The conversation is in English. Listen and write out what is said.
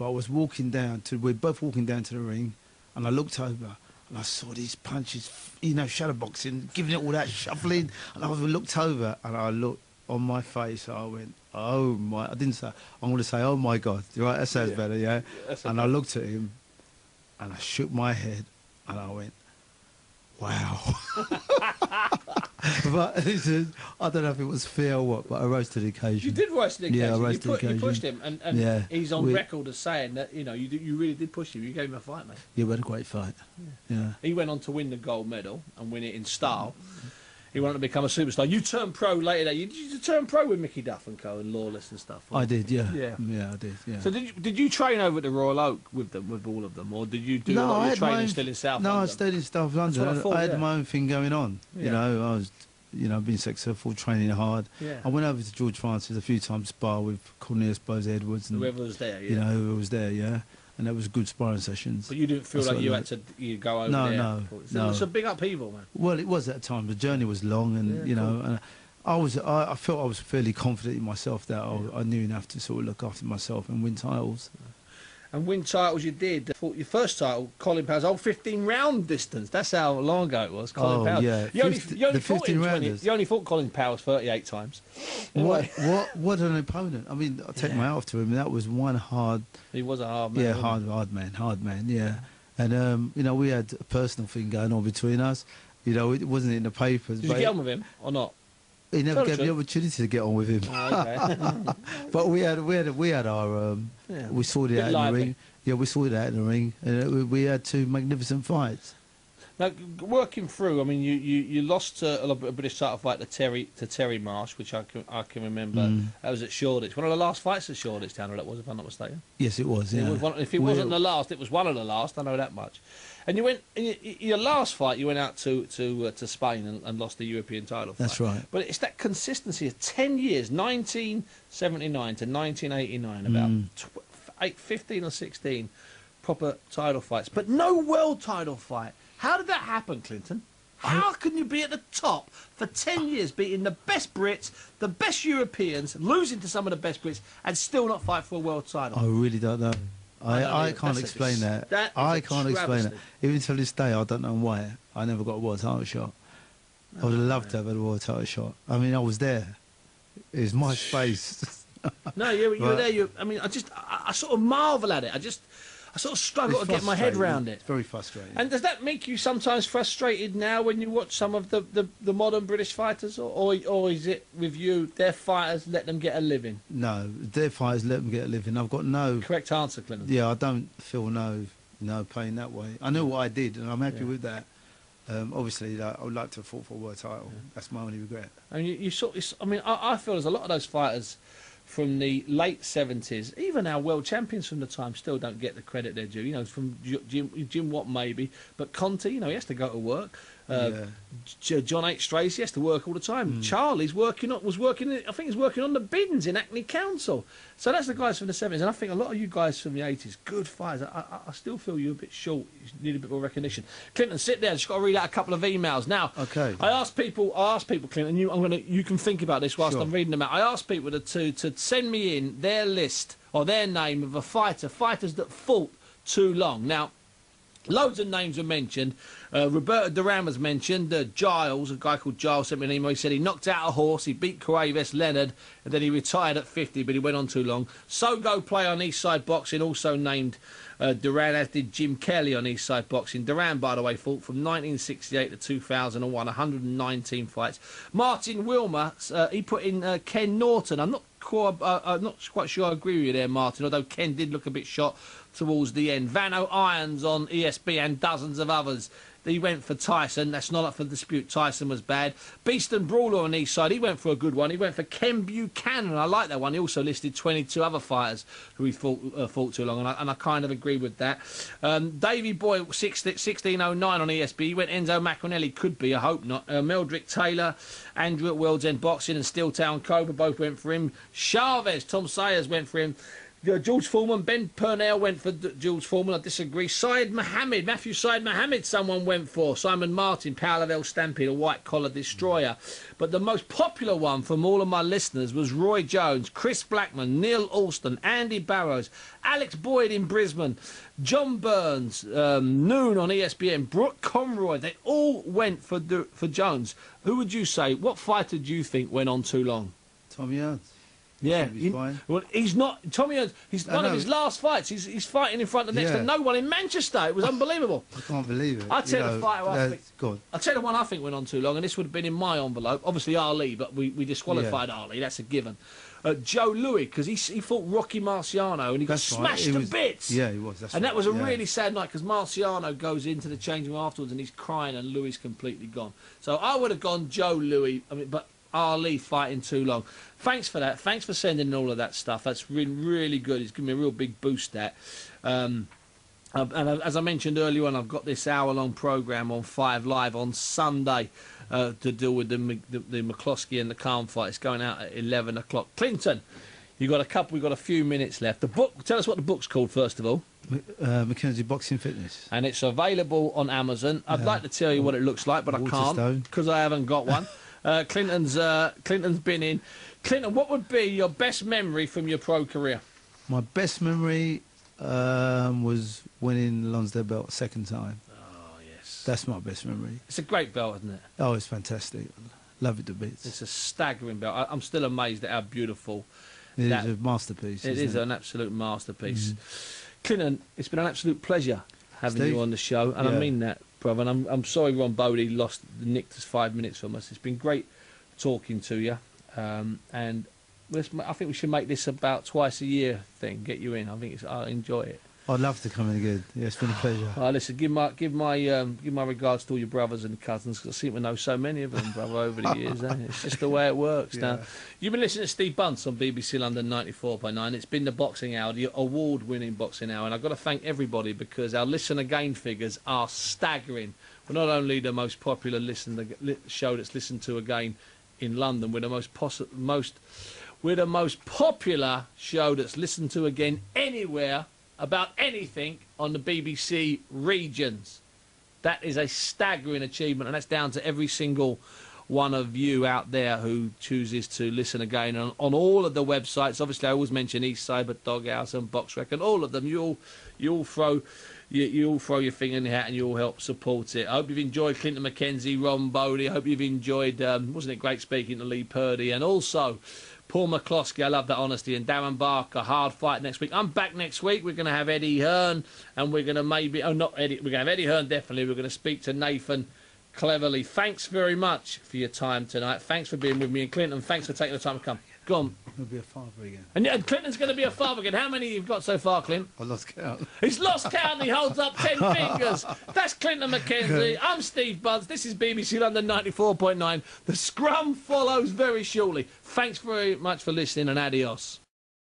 But I was walking down to, we're both walking down to the ring, and I looked over, and I saw these punches, you know, shadow boxing, giving it all that shuffling, and I looked over, and I looked on my face, I went, oh my, I didn't say, I'm going to say, oh my God, right, that sounds better, yeah? And I looked at him, and I shook my head, and I went, wow. But I don't know if it was fear or what, but I rose to the occasion. You did rise to the occasion. Yeah, I rose to the occasion. You pushed him, and yeah. he's on record as saying that, you know, you really did push him. You gave him a fight, mate. Yeah, we had a great fight. Yeah. He went on to win the gold medal and win it in style. He wanted to become a superstar. You turned pro later that. You turned pro with Mickey Duff and Co. and Lawless and stuff. I did, yeah. Yeah, yeah, I did. Yeah. So did you train over at the Royal Oak with all of them, or did you do a lot of your training still in South London? No, I stayed in South London. I had my own thing going on. Yeah. You know, I was, you know, being successful, training hard. Yeah. I went over to George Francis a few times to spar with Cornelius Bose Edwards and whoever was there. Yeah. You know, whoever was there. Yeah. And that was good sparring sessions. But you didn't feel like you had to go over there? No. It's a big upheaval, man. Well, it was at the time. The journey was long, and you know, and I felt I was fairly confident in myself that I knew enough to sort of look after myself and win titles. And win titles you did. Your first title, Colin Powell's old 15-round distance. That's how long ago it was, Colin Powell. Yeah. You only fought Colin Powell 38 times. What an opponent. I mean, I'll take my hat off to him. That was one hard... He was a hard man. Yeah, hard man, yeah. And, you know, we had a personal thing going on between us. You know, it wasn't in the papers. Did you get on with him or not? He never gave me the opportunity to get on with him. Oh, okay. But we had our we sorted it out in the ring. Yeah, we sorted it out in the ring, and we had two magnificent fights. Now, working through, I mean, you lost a British title fight to Terry Marsh, which I can remember. That was at Shoreditch. One of the last fights at Shoreditch Town, that was, if I'm not mistaken. Yes, it was. Yeah. If it wasn't the last, it was one of the last. I know that much. And you went your last fight. You went out to Spain and lost the European title fight. That's right. But it's that consistency of 10 years, 1979 to 1989, about 15 or 16 proper title fights, but no world title fight. How did that happen, Clinton? How can you be at the top for 10 years, beating the best Brits, the best Europeans, losing to some of the best Brits, and still not fight for a world title? I really don't know. I can't explain that. I can't explain it. Even to this day, I don't know why. I never got a world title shot. I would have loved to have had a world title shot. I mean, I was there. It was my space. No, you were there. I mean, I sort of marvel at it. I sort of struggle to get my head around it. It's very frustrating. And does that make you sometimes frustrated now when you watch some of the modern British fighters, or is it with you, their fighters let them get a living? No, their fighters let them get a living. I've got no... Correct answer, Clinton. Yeah, I don't feel no pain that way. I know what I did, and I'm happy with that. Obviously, I would like to have fought for a world title. That's my only regret. And I feel there's a lot of those fighters from the late 70s, even our world champions from the time, still don't get the credit they're due. You know, from Jim Watt maybe, but Conte, you know, he has to go to work. John H. Strace, he has to work all the time. Charlie's was working. I think he's working on the bins in Hackney Council. So that's the guys from the 70s, and I think a lot of you guys from the 80s, good fighters. I still feel you're a bit short. You need a bit more recognition. Clinton, sit there. I've just got to read out a couple of emails now. Okay. I asked people, Clinton. You can think about this whilst I'm reading them out. I asked people to send me in their list or their name of fighters that fought too long. Now, loads of names were mentioned. Roberto Duran was mentioned. Giles, a guy called Giles, sent me an email. He said he knocked out a horse, he beat Cuevas Leonard, and then he retired at 50, but he went on too long. Sogo play on East Side Boxing, also named Duran, as did Jim Kelly on East Side Boxing. Duran, by the way, fought from 1968 to 2001, 119 fights. Martin Wilmer, he put in Ken Norton. I'm not quite sure I agree with you there, Martin, although Ken did look a bit shot towards the end. Vano Irons on ESB and dozens of others. He went for Tyson. That's not up for dispute. Tyson was bad. Beeston Brawler on East Side. He went for a good one. He went for Ken Buchanan. I like that one. He also listed 22 other fighters who he fought too long, and I kind of agree with that. Davey Boy, 1609 on ESB. He went Enzo Macronelli. Could be. I hope not. Meldrick Taylor, Andrew at World's End Boxing, and Steeltown Cobra both went for him. Chavez, Tom Sayers went for him. George Foreman, Ben Purnell went for George Foreman. I disagree. Matthew Syed Mohammed, someone went for. Simon Martin, Parallel Stampede, a white collar destroyer. But the most popular one from all of my listeners was Roy Jones, Chris Blackman, Neil Alston, Andy Barrows, Alex Boyd in Brisbane, John Burns, Noon on ESPN, Brooke Conroy. They all went for Jones. Who would you say? What fighter do you think went on too long? Tommy Hearns. Yeah, well, he's not. Tommy Hearns. He's one of his last fights. He's fighting in front of next to no one in Manchester. It was unbelievable. I can't believe it. I tell you the fighter I think. Go on. I tell you the one I think went on too long, and this would have been in my envelope. Obviously Ali, but we disqualified Ali. That's a given. Joe Louis, because he fought Rocky Marciano and he got smashed to bits. Yeah, he was. That was a really sad night because Marciano goes into the changing room afterwards and he's crying and Louis completely gone. So I would have gone Joe Louis. I mean, but Ali fighting too long. Thanks for that. Thanks for sending in all of that stuff. That's been really good. It's given me a real big boost. And as I mentioned earlier on, I've got this hour-long programme on 5 Live on Sunday to deal with the McCloskey and the Khan fight. It's going out at 11 o'clock. Clinton, we've got a few minutes left. The book. Tell us what the book's called first of all. McKenzie Boxing Fitness. And it's available on Amazon. I'd like to tell you what it looks like, but I can't because I haven't got one. Clinton's been in. Clinton, what would be your best memory from your pro career? My best memory was winning the Lonsdale belt second time. Oh, yes. That's my best memory. It's a great belt, isn't it? Oh, it's fantastic. Love it to bits. It's a staggering belt. I'm still amazed at how beautiful. It is a masterpiece. It is an absolute masterpiece. Clinton, it's been an absolute pleasure having you on the show, and I mean that, brother. And I'm sorry Ron Bodie nicked us 5 minutes from us. It's been great talking to you, and I think we should make this about twice a year thing. Get you in. I enjoy it. I'd love to come in again. Yeah, it's been a pleasure. Listen, give my regards to all your brothers and cousins, because I seem to know so many of them, brother, over the years. It's just the way it works. Now, you've been listening to Steve Bunce on BBC London 94.9. It's been the Boxing Hour, the award-winning Boxing Hour, and I've got to thank everybody because our listen again figures are staggering. We're not only the most popular show that's listened to again in London, we're the most popular show that's listened to again anywhere about anything on the BBC regions. That is a staggering achievement, and that's down to every single one of you out there who chooses to listen again on all of the websites. Obviously, I always mention Eastside, but Doghouse and Box Record, all of them. You all throw your finger in the hat and you all help support it. I hope you've enjoyed Clinton McKenzie, Ron Bodie. I hope you've enjoyed, wasn't it great speaking to Lee Purdy, and also Paul McCloskey, I love that honesty, and Darren Barker, hard fight next week. I'm back next week. We're going to have Eddie Hearn, and we're going to we're going to have Eddie Hearn, definitely. We're going to speak to Nathan Cleverly. Thanks very much for your time tonight. Thanks for being with me, and Clinton, thanks for taking the time to come. Go on. He'll be a father again. And Clinton's going to be a father again. How many you've got so far, Clint? I lost count. He's lost count and he holds up 10 fingers. That's Clinton McKenzie. I'm Steve Bunce. This is BBC London 94.9. The scrum follows very shortly. Thanks very much for listening, and adios.